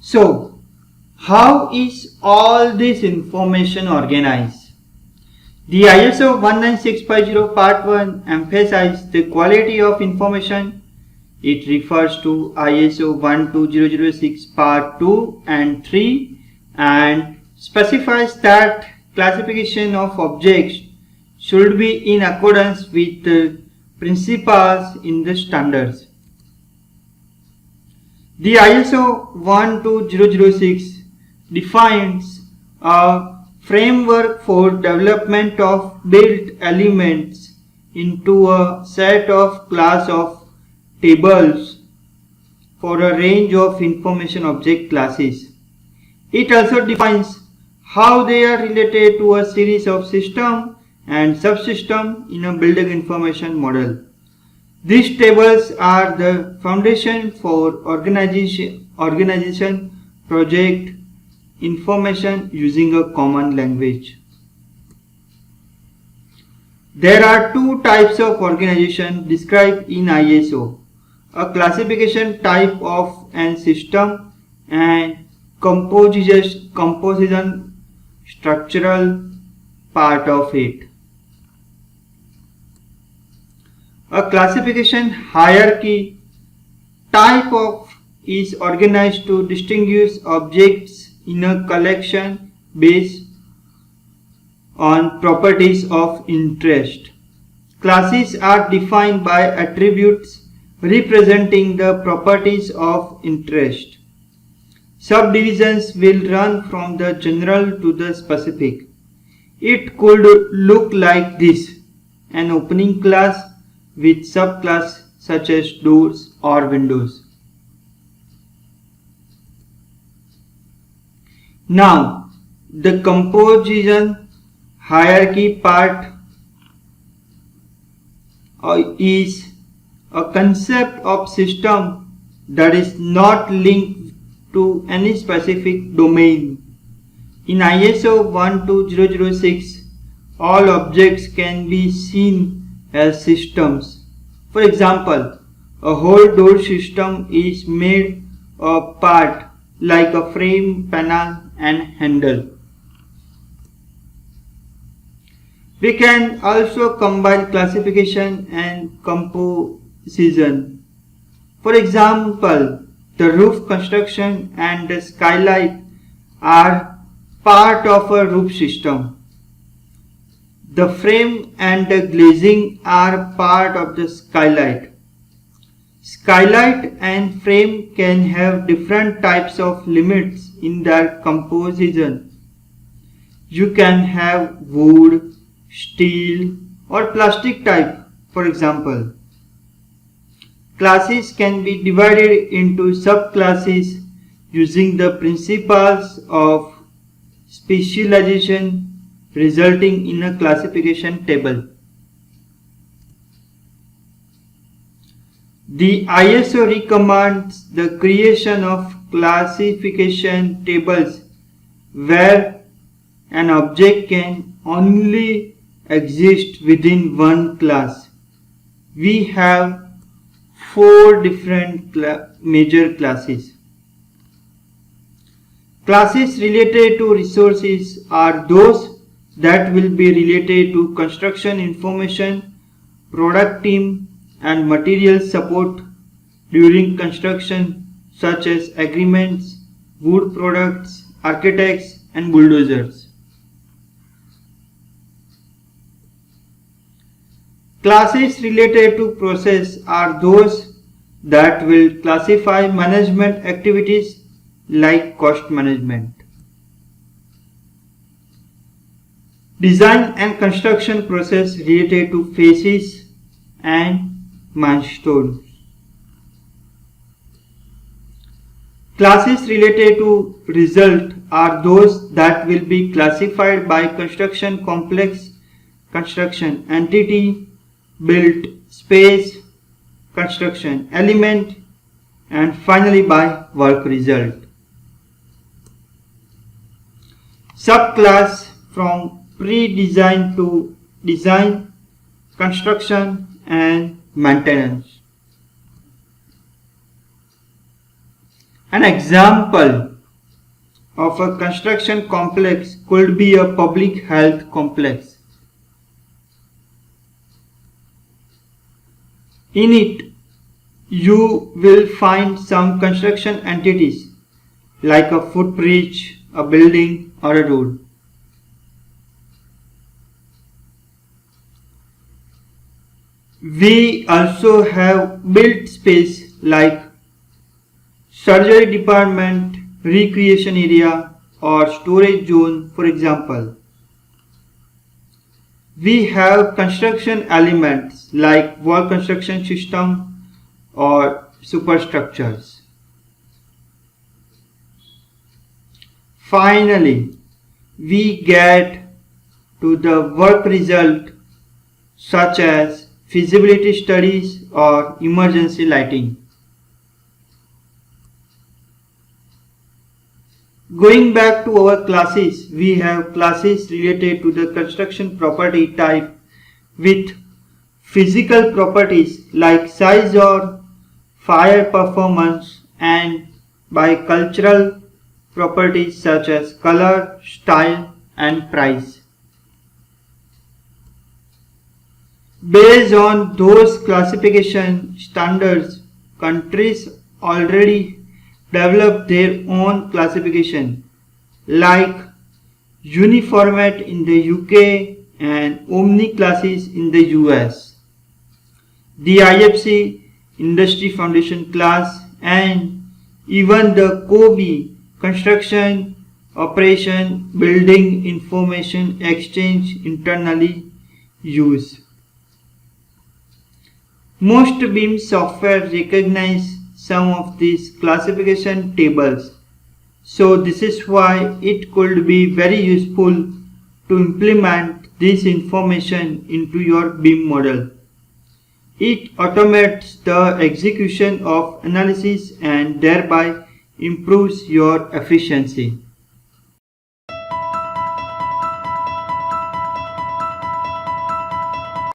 So, how is all this information organized? The ISO 19650 Part 1 emphasizes the quality of information. It refers to ISO 12006 Part 2 and 3 and specifies that classification of objects should be in accordance with the principles in the standards. The ISO 12006 defines a framework for development of built elements into a set of class of tables for a range of information object classes. It also defines how they are related to a series of system and subsystem in a building information model. These tables are the foundation for organization project information using a common language. There are two types of organization described in ISO: a classification type of an system and composition structural part of it. A classification hierarchy type of is organized to distinguish objects in a collection based on properties of interest. Classes are defined by attributes representing the properties of interest. Subdivisions will run from the general to the specific. It could look like this: an opening class with subclass such as doors or windows. Now, the composition hierarchy part is a concept of system that is not linked to any specific domain. In ISO 12006, all objects can be seen as systems. For example, a whole door system is made of parts like a frame, panel, and handle. We can also combine classification and composition. For example, the roof construction and the skylight are part of a roof system. The frame and the glazing are part of the skylight. Skylight and frame can have different types of limits in their composition. You can have wood, steel, or plastic type, for example. Classes can be divided into subclasses using the principles of specialization, resulting in a classification table. The ISO recommends the creation of classification tables where an object can only exist within one class. We have 4 different major classes. Classes related to resources are those that will be related to construction information, product team, and material support during construction, such as agreements, wood products, architects, and bulldozers. Classes related to process are those that will classify management activities like cost management. Design and construction process related to phases and milestones. Classes related to result are those that will be classified by construction complex, construction entity, built space, construction element, and finally by work result. Subclass from pre-design to design, construction, and maintenance. An example of a construction complex could be a public health complex. In it, you will find some construction entities like a footbridge, a building, or a road. We also have built space like surgery department, recreation area, or storage zone, for example. We have construction elements like wall construction system or superstructures. Finally, we get to the work result such as feasibility studies or emergency lighting. Going back to our classes, we have classes related to the construction property type with physical properties like size or fire performance, and by cultural properties such as color, style, and price. Based on those classification standards, countries already develop their own classification like Uniformat in the UK and Omni classes in the US. The IFC Industry Foundation class and even the COBE Construction Operation Building Information Exchange internally use. Most BIM software recognize some of these classification tables, so this is why it could be very useful to implement this information into your BIM model. It automates the execution of analysis and thereby improves your efficiency.